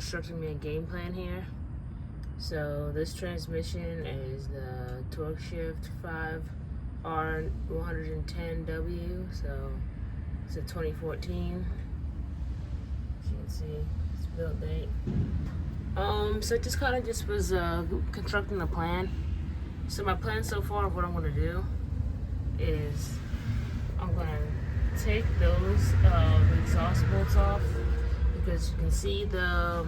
instructing me a game plan here. So this transmission is the Torque Shift 5R110W. So it's a 2014. As you can see, it's built date. So I just kind of was constructing a plan. So my plan so far of what I'm gonna do is I'm gonna take those exhaust bolts off, because you can see the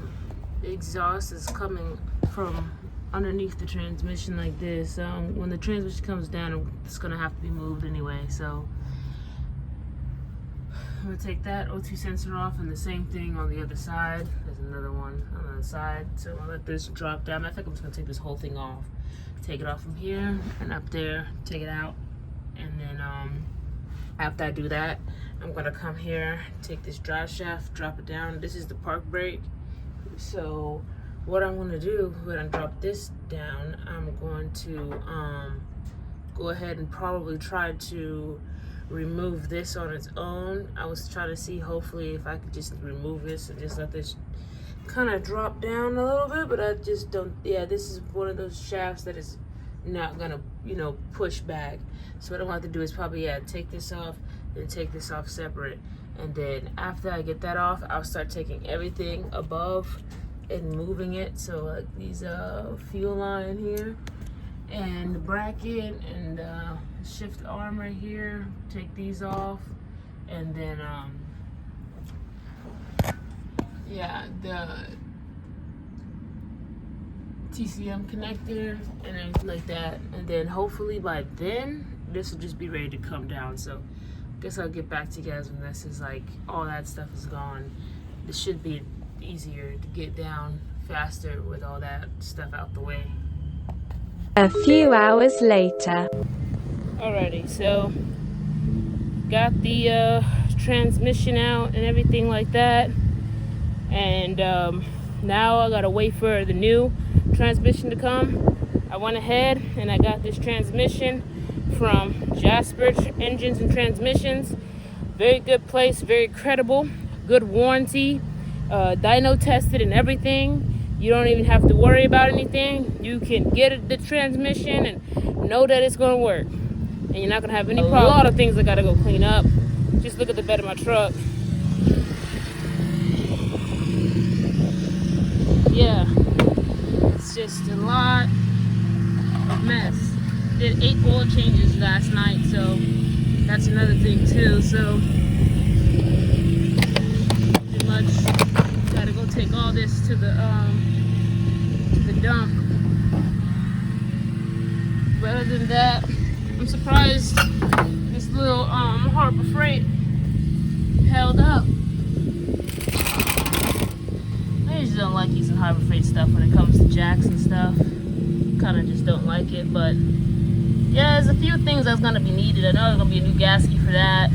exhaust is coming from underneath the transmission like this. When the transmission comes down, it's gonna have to be moved anyway. So I'm gonna take that O2 sensor off, and the same thing on the other side. There's another one on the other side. So I'll let this drop down. I think I'm just gonna take this whole thing off. Take it off from here and up there, take it out. And then after I do that, I'm gonna come here, take this drive shaft, drop it down. This is the park brake. So what I'm gonna do when I drop this down, I'm going to go ahead and probably try to remove this on its own. I was trying to see hopefully if I could just remove this and just let this kind of drop down a little bit, but I just don't. Yeah, this is one of those shafts that is not gonna, push back. So what I want to do is probably, take this off and take this off separate. And then after I get that off, I'll start taking everything above and moving it. So like these fuel line here, and the bracket, and shift arm right here, take these off. And then the TCM connector and everything like that. And then hopefully by then this will just be ready to come down. So I guess I'll get back to you guys when this is like all that stuff is gone. This should be easier to get down faster with all that stuff out the way. A few hours later. Alrighty, so got the transmission out and everything like that. And now I gotta wait for the new transmission to come. I went ahead and I got this transmission from Jasper Engines and Transmissions. Very good place, very credible, good warranty, dyno tested and everything. You don't even have to worry about anything. You can get the transmission and know that it's gonna work, and you're not gonna have any problem. A lot of things I gotta go clean up. Just look at the bed of my truck. Yeah, it's just a lot of mess. Did 8 oil changes last night, so that's another thing too. So pretty much gotta go take all this to the dump. But other than that, I'm surprised this little Harbor Freight held up. I usually don't like using Harbor Freight stuff when it comes to jacks and stuff. Kind of just don't like it, but yeah, there's a few things that's gonna be needed. I know there's gonna be a new gasket for that.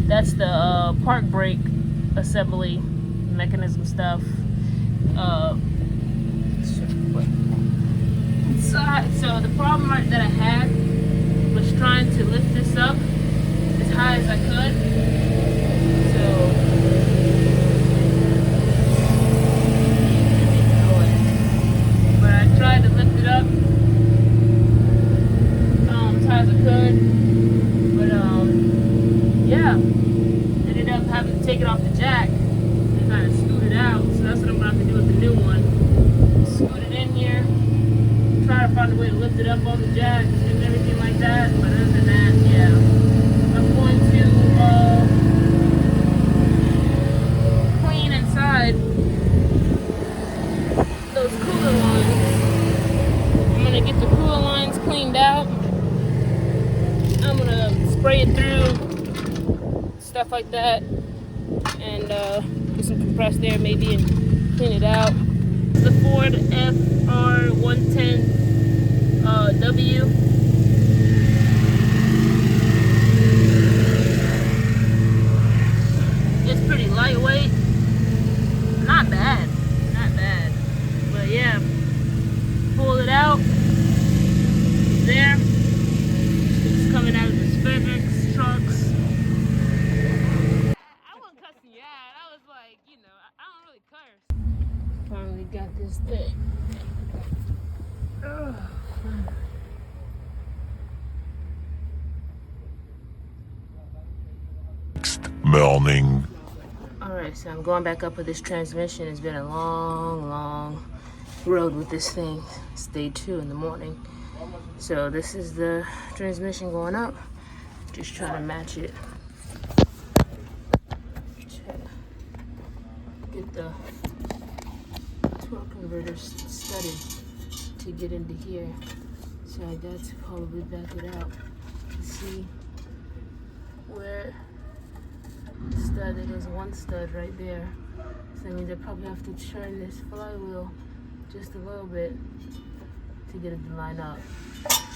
That's the park brake assembly mechanism stuff. So the problem that I had was trying to lift this up as high as I could. But I tried to lift it up as high as I could. But ended up having to take it off the jack and kind of scoot it out. So that's what I'm gonna have to do with the new one. Scoot it in here. Try to find a way to lift it up on the jack and everything like that. But other than that, yeah, I'm going to clean inside those cooler lines. I'm gonna get the cooler lines cleaned out. I'm gonna spray it through, stuff like that, and put some compressed air maybe and clean it out. The Ford F59W. It's pretty lightweight. Not bad. But yeah, pull it out. There. It's coming out of the FedEx trucks. I wasn't cussing you out. I was like, I don't really curse. overwhelming. Alright, so I'm going back up with this transmission. It's been a long road with this thing. It's day 2 in the morning. So this is the transmission going up. Just trying to match it. Get the torque converter studded to get into here. So I got to probably back it out to see where studded. There's one stud right there. So that means I probably have to turn this flywheel just a little bit to get it to line up.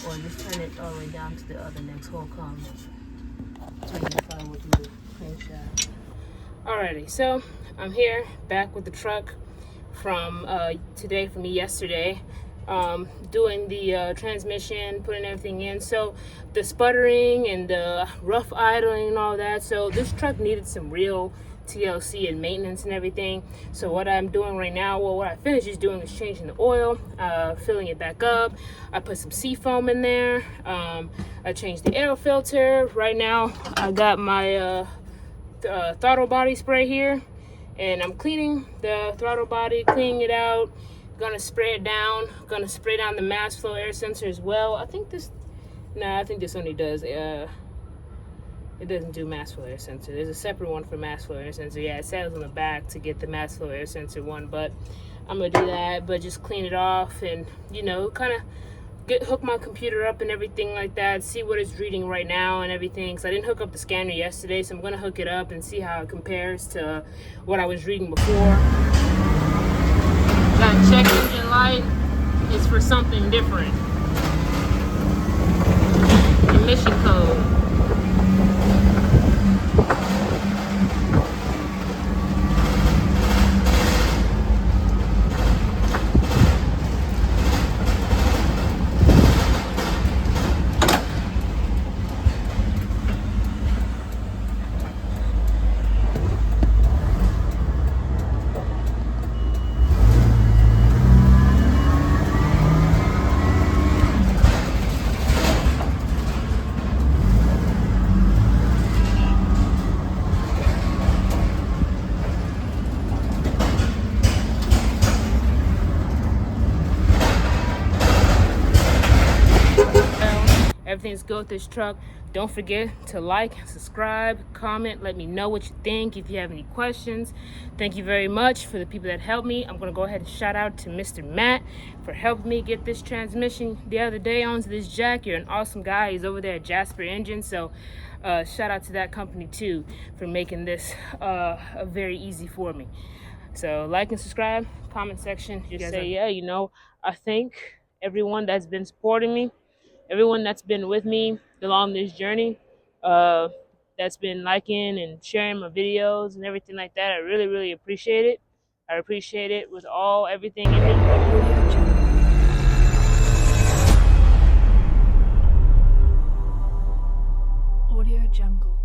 Or just turn it all the way down to the other next hole comes. Turn the flywheel through the crankshaft. Alrighty, so I'm here back with the truck from yesterday. Doing the transmission, putting everything in. So the sputtering and the rough idling and all that. So this truck needed some real TLC and maintenance and everything. So what I'm doing right now, well, what I finished is doing is changing the oil, filling it back up. I put some seafoam in there. I changed the air filter. Right now I got my throttle body spray here, and I'm cleaning the throttle body, cleaning it out. Gonna spray it down. Gonna spray down the mass flow air sensor as well. I think this only does it doesn't do mass flow air sensor. There's a separate one for mass flow air sensor. Yeah, it says on the back to get the mass flow air sensor one, but I'm gonna do that. But just clean it off and, you know, kind of hook my computer up and everything like that, see what it's reading right now and everything. So I didn't hook up the scanner yesterday, so I'm gonna hook it up and see how it compares to what I was reading before. That check engine light is for something different. Emission code. Everything's good with this truck. Don't forget to like, subscribe, comment, let me know what you think if you have any questions. Thank you very much for the people that helped me. I'm gonna go ahead and shout out to Mr. Matt for helping me get this transmission the other day onto this jack. You're an awesome guy. He's over there at Jasper Engine, so shout out to that company too for making this very easy for me. So like and subscribe, comment section, just say, yeah, you know, I thank everyone that's been supporting me, everyone that's been with me along this journey, that's been liking and sharing my videos and everything like that. I really appreciate it. I appreciate it with everything in me. Audio Jungle.